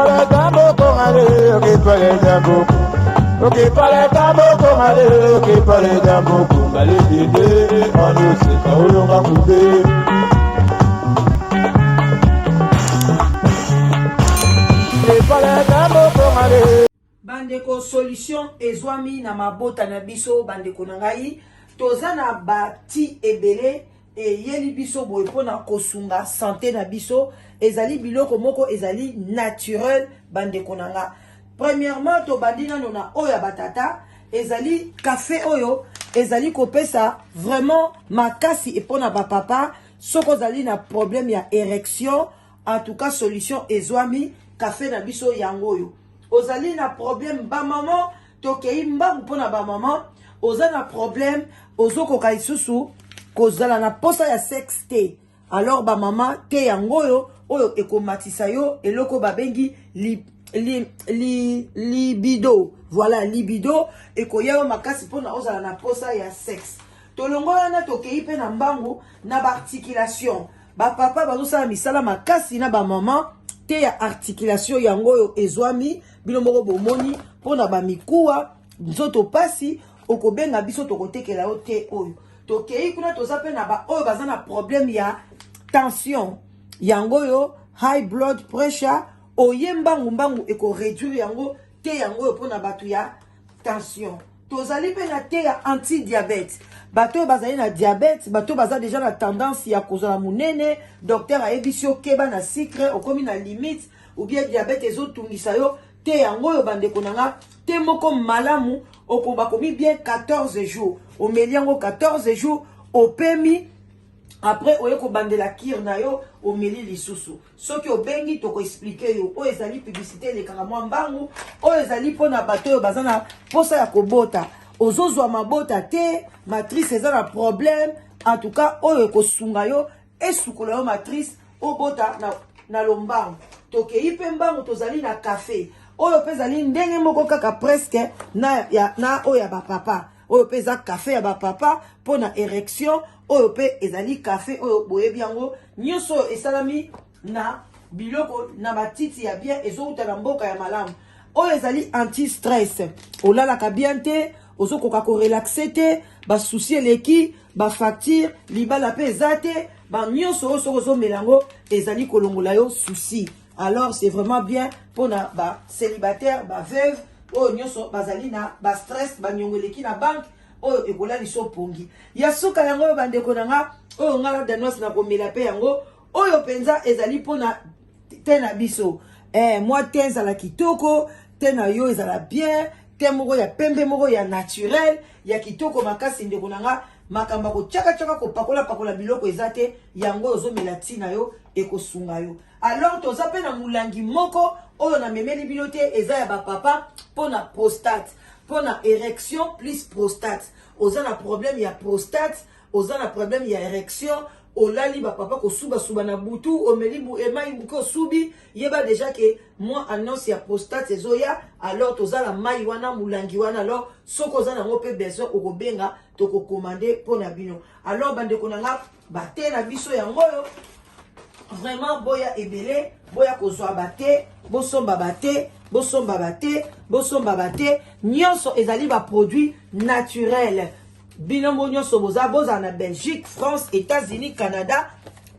parle tambo kongale, ok parle tambo. Ok parle tambo kongale, ok parle tambo kongale dede, on ose kaolonga kube. Ok parle tambo kongale. Bandeko solution ezwami na mabota na biso bandeko na ngai toza na bati ebele yeli biso boye pona kosunga santé na biso ezali biloko moko ezali naturel bandeko na nga. Premièrement to bandina nona oya batata ezali café oyo ezali kopesa vraiment makasi epona ba papa soko zali na problème ya érection en tout cas solution ezwami café na biso yango oyo. Ozali na problème ba maman tokei mbangu pona ba maman oza na problème ozoko kaisusu kozala na posa ya sexe te alors ba maman te yango oyo ekomatisa yo eloko babengi libido voilà libido ekoya makasi pona ozala na posa ya sexe tolongola na tokei pe na mbangu na ba articulation ba papa bazosala misala makasi na ba maman te ya articulation yango oyo ezwami bino moko bomoni pona ba mikuwa nzoto pasi okobenga biso tokotekela yo te oyo tokei kuna toza pe na ba oyo baza na problème ya tension yango oyo high blood pressure oye mbangu eko réduire yango te yango oyo pona bato ya tension tozali pe na te ya anti-diabète bato oyo bazali na diabète bato oyo baza déjà na tendance ya kozala munene docteur ayebisi okeba na sucre okomi na limite ou bien diabète ezotungisa yo te yango oyo bandeko na nga te moko malamu bakomi bien 14 jours omeli yango 14 jours opemi après oye kobandela kir na yo omeli lisusu soki obengi toko expliquer yo oyo ezali publicité elekaka mwa mbangu oyo ezali mpona bato oyo baza na posa ya kobota ozozwa mabota te matrice eza na problème en tout cas oyo ekosunga yo esukola yo matrice obota na lombangu tokei mpe mbangu tozali na café oyo mpe ezali ndenge moko kaka presque na oyo ya bapapa oyo mpe eza café ya bapapa mpona érection oyo mpe ezali café oyo boyebi yango nyonso oyo esalami na biloko na matiti ya bien ezouta na mboka ya malamu oyo ezali anti-stress olalaka bien te ozokoka korelaxe te basusi eleki bafacture libala mpe eza te banyonso oyo soko ozomela yango ezali kolongola yo susi alors c'est vraiment bien pour na ba célibataire ba veuve oyo nyonso bazali na ba stress banyongo eleki na banque oyo ekola liso pongi ya suka yango oyo bandeko na nga oyo ngala danos na komela pe yango oyo penza ezali pona te na biso moi te ezala kitoko te na yo ezala bien te moko ya pembe moko ya naturel ya kitoko makasi ndeko na nga makamba ko chaka kopakola biloko eza te yango ozomela ntina yo ekosunga yo alors toza pe na mulangi moko oyo na memeli bino te eza ya bapapa pona prostate pona érection plus prostate oza na problème ya prostate oza na problème ya érection olali bapapa kosuba na butu omeli emai buko subi yeba déjà que moi annonce ya prostate ezoya alors toza la mai wana mulangi wana alors soko za nango pe besoin okobenga toko commander pona bino alors bandeko na nga bate na biso yango yo vraiment boya ebele boya kozwa bate bosomba bate nyonso ezali ba produit naturel binombo nyonso boza na Belgique France États-Unis Canada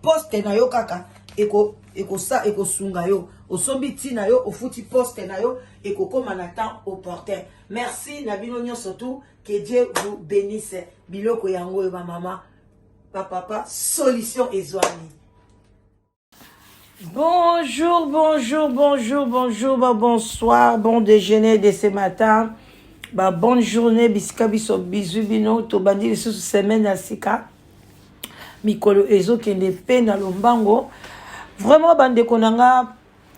poste na yo kaka ekosunga yo osombi tina yo ofuti poste na yo ekokoma na temps opportun merci na bino nyonso tout que Dieu vous bénisse biloko yango yo ba mama ba papa solution ezwami. Bonjour, bonsoir, bon déjeuner de ce matin, bonne journée, bisika biso bisu bino, to bandi biso semaine à sika, mikolo ezo kende pe na lombango, vraiment bande konanga,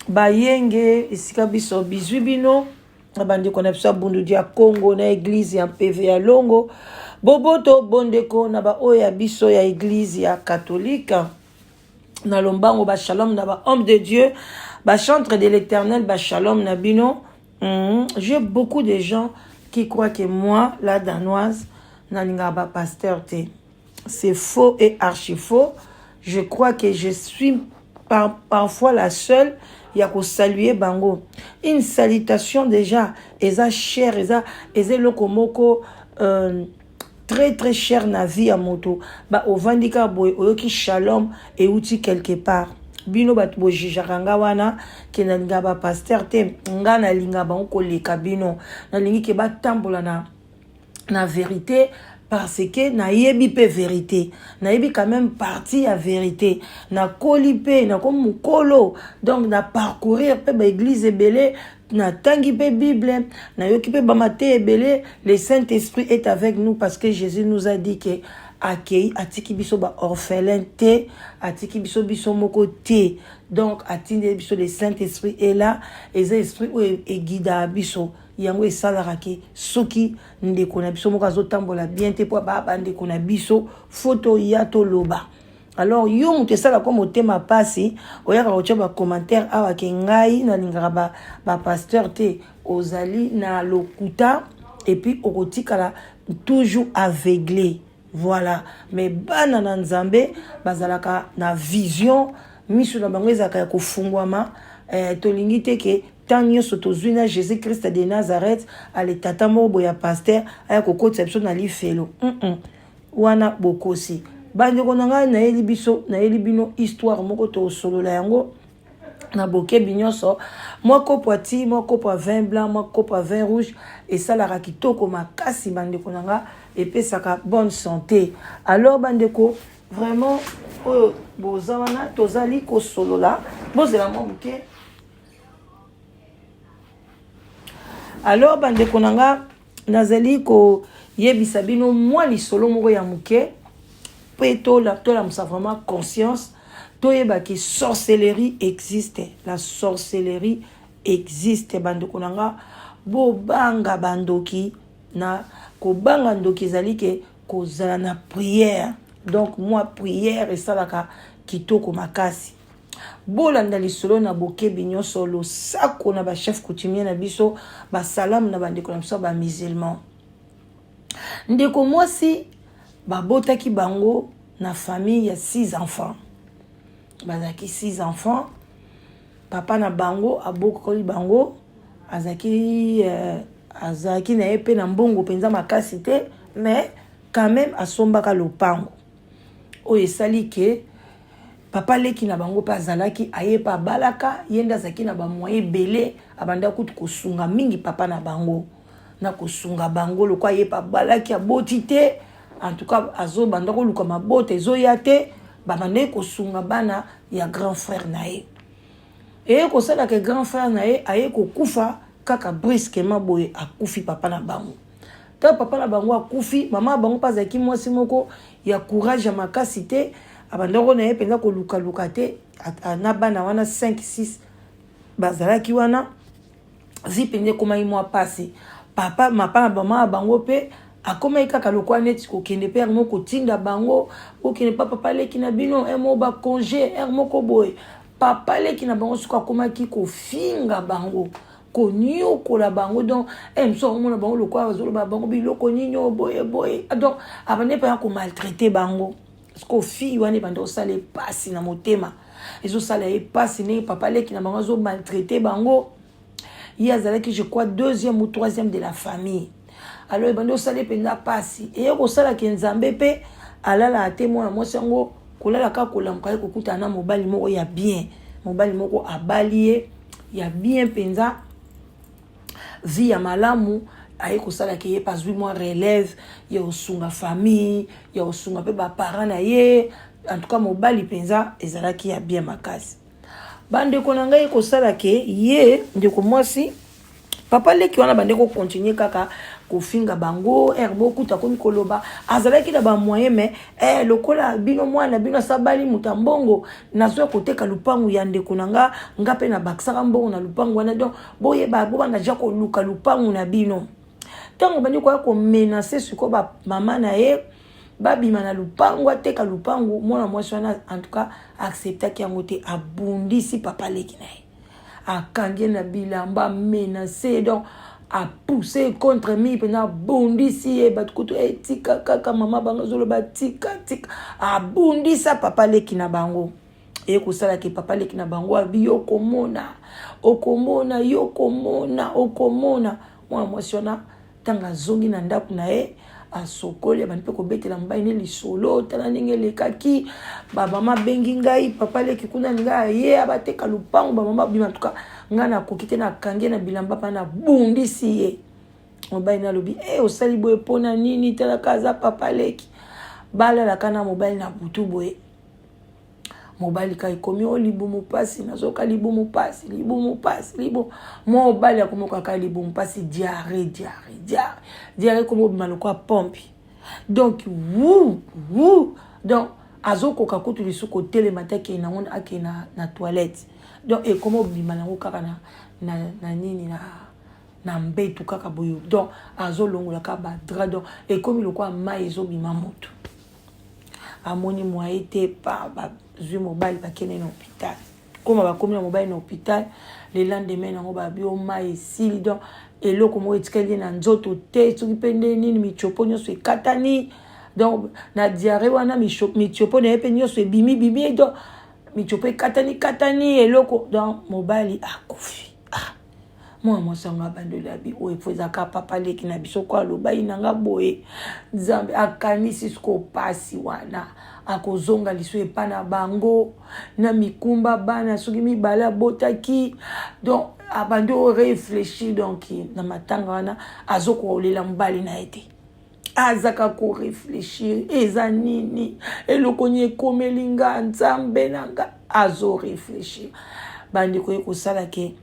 bayenge, bisika biso bisu bino, bande konapsa bundu dia Congo na église ya PV ya Longo, boboto bondeko na ba oya biso ya église ya catholique, na lombango ba shalom na ba homme de Dieu ba chantre de l'Éternel ba shalom na bino. J'ai beaucoup de gens qui croient que moi la danoise na linga ba pasteur te. C'est faux et archi faux. Je crois que je suis parfois la seule, il y a qu'à saluer bango. Une salutation déjà, eza cher, eza lokomoko, très très cher na vie à moto. Ba ovandika boy, oyoki shalom et outi quelque part. Bino bat bojijaranga wana ke na linga ba pasteur te nga na linga ba koleka bino na lingi ke ba tambola na vérité parce que na yebi pe vérité na yebi quand même partie à vérité na kolipe na comme mukolo donc na parcourir pe ba église ebele na tangi pe bible na yoki pe ba mate ebele le Saint-Esprit est avec nous parce que Jésus nous a dit que akei atiki biso ba orphelin te atiki biso moko te donc atinde biso le Saint-Esprit est là et l'esprit est guida biso yango esalaraki soki ndeko na biso moko azotambola bien te po ba ndeko na biso photo ya to loba. Alors yo mutu esala comme otema pasi oyaka kotia ba commentaire awa ke ngai na lingaka ba pasteur te ozali na lokuta et puis okotikala toujours aveuglé. Voilà, mais bana na nzambe bazalaka na vision misu na bango ezaka ko fungwama tolingi te ke tanyo sotozwi na Jésus Christ de Nazareth ale tata mobo ya pasteur aya ko kotsa na lifelo wana bokosi bande ko nanga na yeli biso na yeli bino histoire moko to solola yango na boke binyoso moko poiti moko po vin blanc moko po vin rouge et ça la rakitoko makasi bande ko nanga et puis ça a bonne santé. Alors bandeko vraiment bozana tozali ko solo là bozela momuke. Alors bandeko nanga nazali ko yebisa bino moi li solo moko ya muke peto la musa vraiment conscience toyeba ki sorcellerie existe. La sorcellerie existe bandeko nanga bo banga bandoki na ko banga ndoki ezali ke kozala na prière. Donc moi prière et salaka kitoko makasi bolanda lisolo na boke binyo solo sako na ba chef coutumier na biso ba salam na bandeko na biso ba musulman ndeko mwasi ba botaki bango na famille ya 6 enfants bazaki 6 enfants papa na bango abokoli bango azaki na epe na mbongo penza makasi te mais quand même asombaka lopango oyo esali ke papa leki na bango pa azalaki ayepa balaka yenda zaki na ba moyen belé abanda kutu kosunga mingi papa na bango na kosunga bango lokwa ayepa balaki aboti te en tout cas azo banda ko luka mabote ezoya te babanda kosunga bana ya grand frère na ye et ko sala ke grand frère na ye aye ko kufa kaka brusquement boye akufi papa na bango. Ta papa na bango akufi, mama bango pas aki mwasi moko ya courage ya makasi te, abandako na ye penza ko luka te, na bana wana 5 6 bazalaki wana zipende koma imwa pasi. Papa mapa na mama bango pe akoma ikaka lokwa neti ko kende père moko tinda bango, o kende papa leki na bino mo ba congé moko boye. Papa leki na bango suka koma ki ko finga bango. Konyo kola bango donc mso mona bango lokwa bazolo bango biloko ninyo boye donc abane pa ko maltraiter bango parce que fille wana bando sale pasi na motema ezo sale pasi ne papa leki na bango zo maltraiter bango il y a zalaki je crois 2e ou 3e de la famille alors bando sale penda pasi et ko sala ki nzambe pe alala atemo na mosango kolala ka kolamka ko kutana mobali moko ya bien mobali moko abalie ya bien penza vie ya malamu aye kosala ke ye pas 8 mois relève ya osunga famille ya osunga pe ba parents na ye en tout cas mobali penza ezalaki ya bien makasi bande ko nanga ye kosala ke ye ndeko mwasi papa leki wana bande ko continuer kaka kofinga bango beaucoup ta komi koloba azalaki na ba moyen mais lokola bino mwana bino sabali mutambongo nazo koteka lupangu ya ndeko nanga ngape na baksaka mbongo na lupangu wana donc boye ba banga jako luka lupangu na bino tango bandi ko menacer suko ba mama na ye babima na lupangu ateka lupangu mwana mwasi wana en tout cas accepta ki yangote abundisi papa leki na ye akangie na bilamba menacer donc a poussé contre mi pena bondisi e batkutu etika kaka mama bango zolo batika tika a bondisa papa leki na bango et ko sala ke papa leki na bango abi okomona mwa mwasi wana tanga zongi na ndaku na ye asokoli bani pe ko betela mbai ne lisolo tala ndenge lekaki mama bengi ngai papa leki kuna ngai ye abateka lupango mama bima tuka ngana kokite na kange na bilamba pa na bundisi ye mobali na lobi osali boye pona nini tala kaza papa leki bala la kana mobali na butu boye mobali kai komi libumu pasi nazoka libumu pasi mobali akomoka ka libumu pasi diarrhée comme maloko pompe donc donc azoko kakutu lisuko tele matake na ngona akena na toilette donc et comme bimanango kaka na nini na mbetu kaka boyo donc azolongola ka ba dra donc et comme lokwa mai ezobima moto amoni mwa été pa ba zui mobile bakene na hôpital comme bakomi na mobile na hôpital le lendemain nango babio mai esili donc eloko mo etikali na nzoto te soki pende nini michopo nyonso ekatani donc na diarrhée wana michopo na yepe nyonso ebimi donc michopo ekatani eloko donc mobile akufi moi mosanga bandoli abi o efoza ka papa leki na biso kwa loba inanga boye nzambe akanisi siko pasi wana akozonga liso epana bango na mikumba bana soki mibala botaki donc abando réfléchir donc na matanga wana azoko olela mbali na ete azaka ko réfléchir eza nini eloko nye komelinga nzambe nanga azo réfléchir bandi ko ekosala ke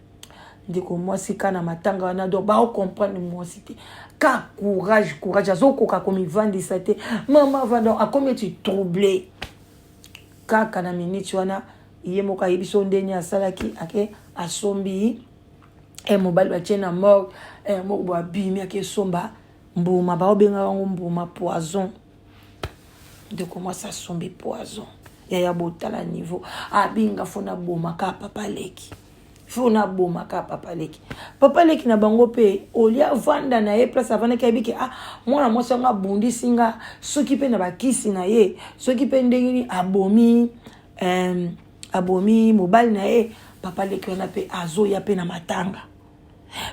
ndiko mwasi kana matanga wana donc ba comprendre mwasi te ka courage azokoka komivandisa te mama va donc akomi tu troublé kaka na minute wana ye moka yebiso ndeni asalaki ake asombi mobali batie na mort moko bo abimi ake somba mbuma baobenga wango mbuma poison ndiko mwasi asombi poison ya botala niveau abinga fona boma ka papa leki fona boma ka papa leki na bango pe olia vanda na ye place avana ki abiki mwana mwasi nga bundi singa soki pe na bakisi na ye soki pe ndengini abomi mobile na ye papa leki wana pe azoya pe na matanga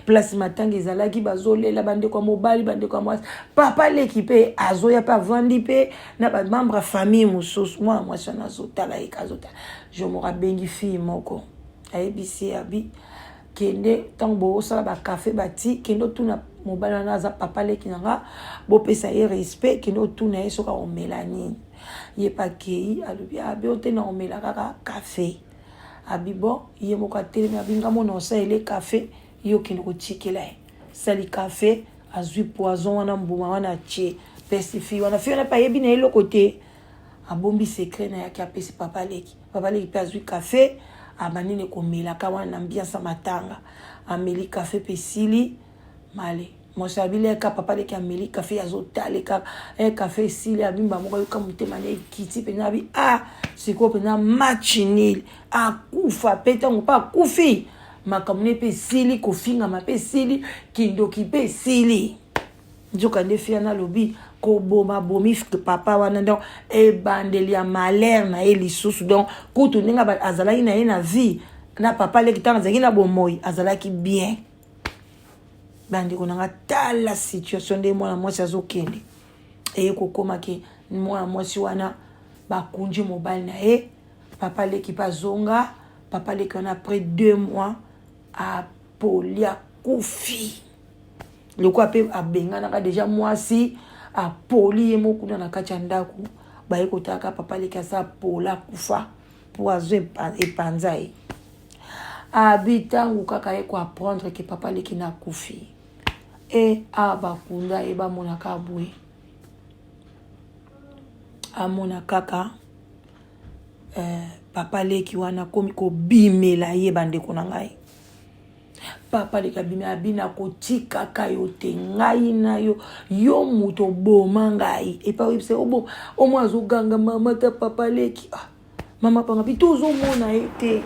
place matanga ezalaki bazolela bande kwa mobile bande kwa mwasi papa leki pe azoya pe avandi pe na ba membre famille mosusu mwana mwasi wana azotala ekazotala je me rabengi fille moko ABC abi kende tango osala ba café bati kendo tuna mobile wana za papa leki nanga bo pesa ye respect kendo tuna ye soka o melanine ye pa kei alobi abi otena o mela kaka café abi bo ye moka tele abi ngamo na osa ele café yo kendo ko tikela sali café azui poison wana mbuma wana che pesifi wana fi wana pa yebi na elo côté abombi secret na yaki apesi papa leki pe azui café abanine komela kawa na ambiance matanga ameli café pesili male mosabile ka papa leki ameli café azotale ka café sili abimba moko yoka mutema ne kiti pe na bi siko pe na match nil akufa petango pa kufi makamune pe sili kofinga mape sili kindoki pe sili njoka ndefi na lobi ko boma bomi papa wana donc bandeli ya malheur na ye lisusu donc kutu ndinga azalaki na ye na vie na papa leki tanga azalaki na bomoi azalaki bien bandi konanga tala situation de mwana mwasi azokende kokoma ke mwana mwasi wana bakunji mobile na ye papa leki bazonga papa leki wana après 2 mois a polia kufi loko ape abengana ka déjà mwasi a poli ye mokuna na kati ya ndaku baye kotaka papa leki asa pola kufa poison epanza ye abitangu kaka ye ko apprendre que papa leki na kufi bakunda e bamona ka bwe amona kaka papa leki wana komi ko bimela ye bandeko na ngai papa leki bimela abina kotika kayo te ngai na yo muto boma ngai epa wipse obo omo azoganga mama ta papa leki mama panga bitozo mona ete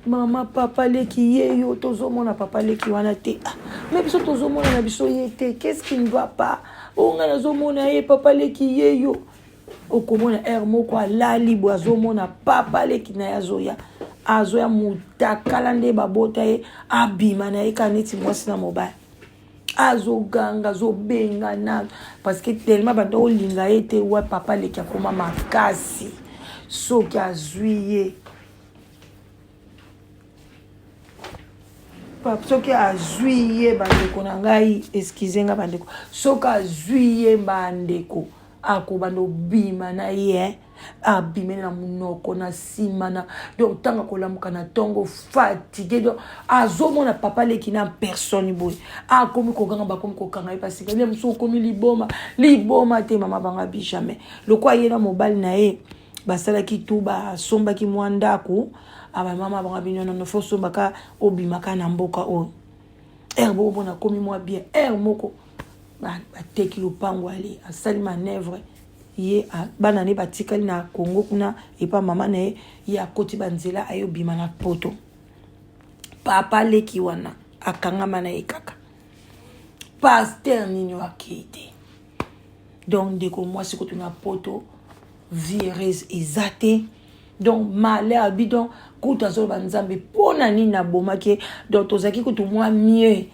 mama papa leki yeyo tozo mona papa leki wana te mais biso tozo mona na biso yete qu'est-ce qui ne va pas onga nazo mona ye papa leki yeyo okomona air moko alali bo azomona papa leki na azoya mutakala nde babota ye abima na ye kaneti mwasi na mobile azoganga azobenga na parce que tellement bando olinga ye te wa papa leki akoma makasi soki azwi ye soki azwi ye bandeko na ngai excuse nga bandeko soki azwi ye bandeko akobanda obima na ye abimene na munoko na nsima na donc ntango akolamuka na ntongo fatigué donc azomona papa leki na personne boye akomi kokanga bakomi kokanga ye pasika nde mosusu okomi liboma te mama banga bi jamais lokwa ye na mobali na ye basalaki tu basombaki mwa ndako abamama banga bi nono fo sombaka obimaka na mboka oyo erbo bona komi mwa bien moko bateki lopango ali asali manœuvre ye bana ne batikali na Congo kuna epa mama na ye akoti banzela ayo bima na poto papa leki wana akangama na ye kaka pasteur nini akite donc ndeko mwasi koto na poto virus ezate donc malheur bidon kuta zo banzambe pona nini na bomaki donc tozaki kutu mwa mieux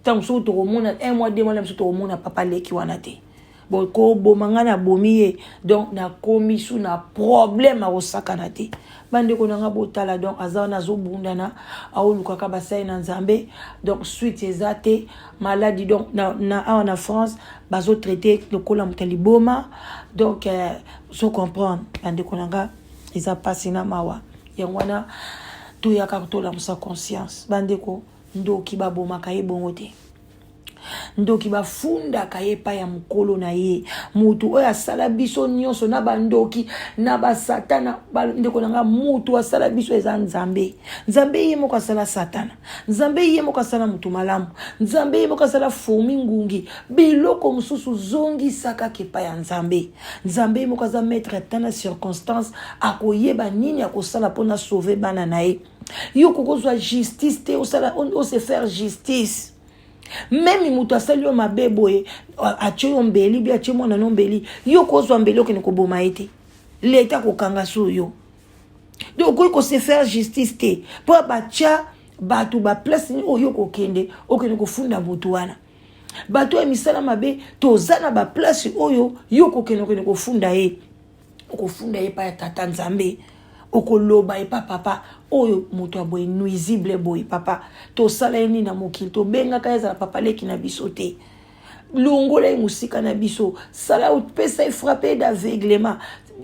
tant so to romona un mois deux mois même so to romona papa leki wana te bon ko bomanga na bomiye donc na komisu na problème akosakana te bande ko nanga botala donc aza na zo bundana aoluka ka basai na nzambe donc suite ezate maladie donc na France bazo traiter le kola mutali boma donc so comprendre bande ko nanga eza passé na mawa yangwana to ya ka to la musa conscience bande ko ndoki baboma kaye bongo te ndoki bafunda kaye pa ya mukolo na ye mutu oyo asala biso nyonso na bandoki na basatana ndeko nanga mutu asala biso eza nzambe ye moko asala satana nzambe ye moko asala mutu malamu nzambe ye moko asala fomi ngungi biloko mususu zongi saka kepa ya nzambe ye moko aza maître tana circonstance akoyeba nini akosala pona sauver bana na ye yo kokozwa justice te on se faire justice même mutu asali yo mabe boye atye yo mbeli bi atye mwana no mbeli yo kozwa mbeli okende koboma ete leta kokanga so yo donc ko se faire justice te po batya batu ba place ni oyo kokende okende kofunda mutu wana batu ya misala mabe tozana ba place oyo yo kokende kofunda ye pa ya tata nzambe okoloba epa papa oyo moto aboye nuisible boy papa to sala eni na mokili to benga kaza papa leki na biso te longola musika na biso sala pesa frappé d'aveuglement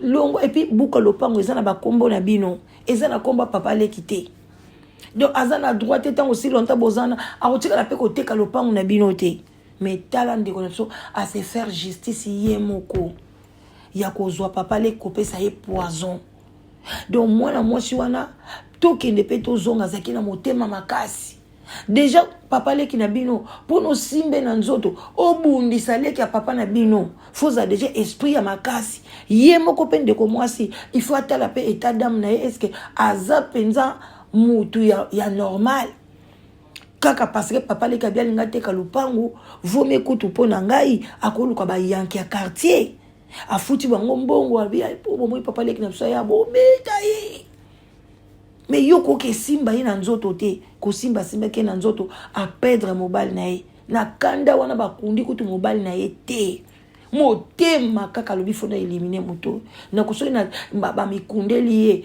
longo et puis buka lopango ezana ba kombo na bino ezana komba papa leki te donc azana droite tant aussi longtemps bozana akotika la pe ko teka lopango na bino te mais tala ndeko na biso à se faire justice ye moko ya kozwa papa leki kopesa ye poison donc moi si wana tokende pe tozonga zaki na motema makasi déjà papa leki na bino pour no simbe na nzoto obundisa leki ya papa na bino foza déjà esprit ya makasi ye moko pe ndeko mwasi il faut atala pe état d'âme na ye est-ce que aza penza mutu ya normal kaka parce que papa leki abia linga te kalupangu vome kutu pona ngai akoluka ba yanki ya quartier afuti bango mbongo abia po moi papa leki na biso ya bobeta ye mais yoko ke simba ye na nzoto te ko simba ke na nzoto a perdre mobile na ye na kanda wana bakundi kutu mobile na ye te motema kaka lobi fona éliminer moto na kosoli na ba mikundeli ye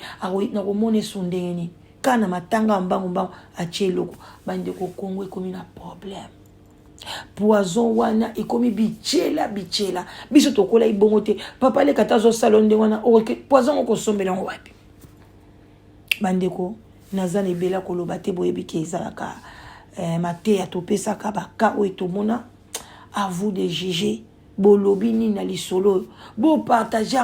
na komone sundeni kana matanga mbango atie loko bande ko Kongo ekomi na problème poison wana ekomi bichela biso tokola ibongo te papa le katazo salon de wana poison ko sombela wapi bandeko nazana ebela koloba te boyebi ke ezalaka mate ya topesaka baka oyo tomona à vous de juger bolobi nini na lisolo bo partage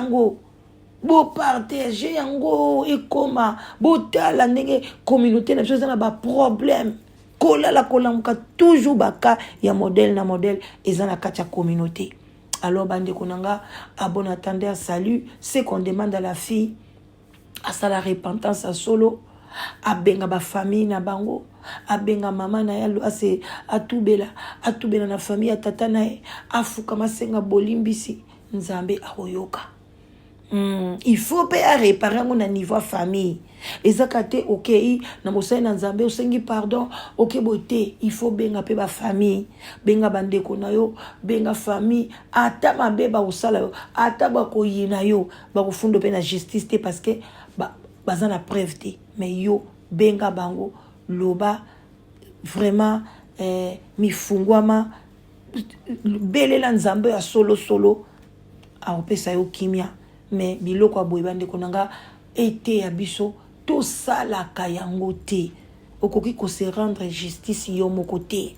yango ekoma botala ndenge communauté na biso eza na ba problème kolamuka toujours baka ya modèle na modèle eza na kati ya communauté. Alors bandeko nanga à bon attendeur salut c'est qu'on demande à la fille à la repentance à solo abenga ba famille na bango abenga mama na yalo ase atubela na famille ya tata na ye afuka masenga bolimbisi nzambe akoyoka il faut pas réparer mon niveau famille. Ezakate ok na mosai na nzambe osengi pardon ok bote il faut benga pe ba famille benga bandeko na yo benga famille ata mabe ba osala yo ata ba koyina yo ba kofundo pe na justice te parce que baza na preuve te mais yo benga bango loba vraiment mifungwama belela nzambe ya solo aopesa yo kimia mais biloko aboye bandeko nanga ete ya biso to sala kayango te okoki ko se rendre justice yo moko te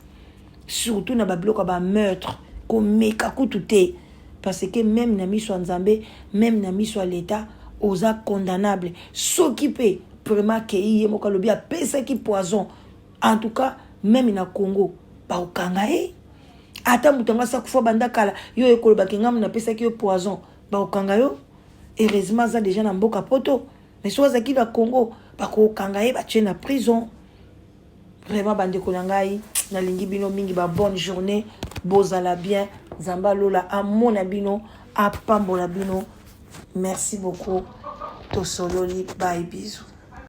surtout na babiloko ba meurtre ko meka kutu te parce que même na miso nzambe même na miso l'état oza condamnable soki pe vraiment ke ye moko lobi a pesa ki poison en tout cas même na Congo ba okanga ata mutanga sa kufa banda kala yo ekoloba kenga na pesa ki poison ba okanga yo heureusement ça déjà na mboka poto mais soit qui na Congo ba ko kanga ba tient na prison vraiment bande ko ngai na lingi bino mingi ba bonne journée bozala bien zamba lola amona bino apambola bino merci beaucoup to sololi bye bisous.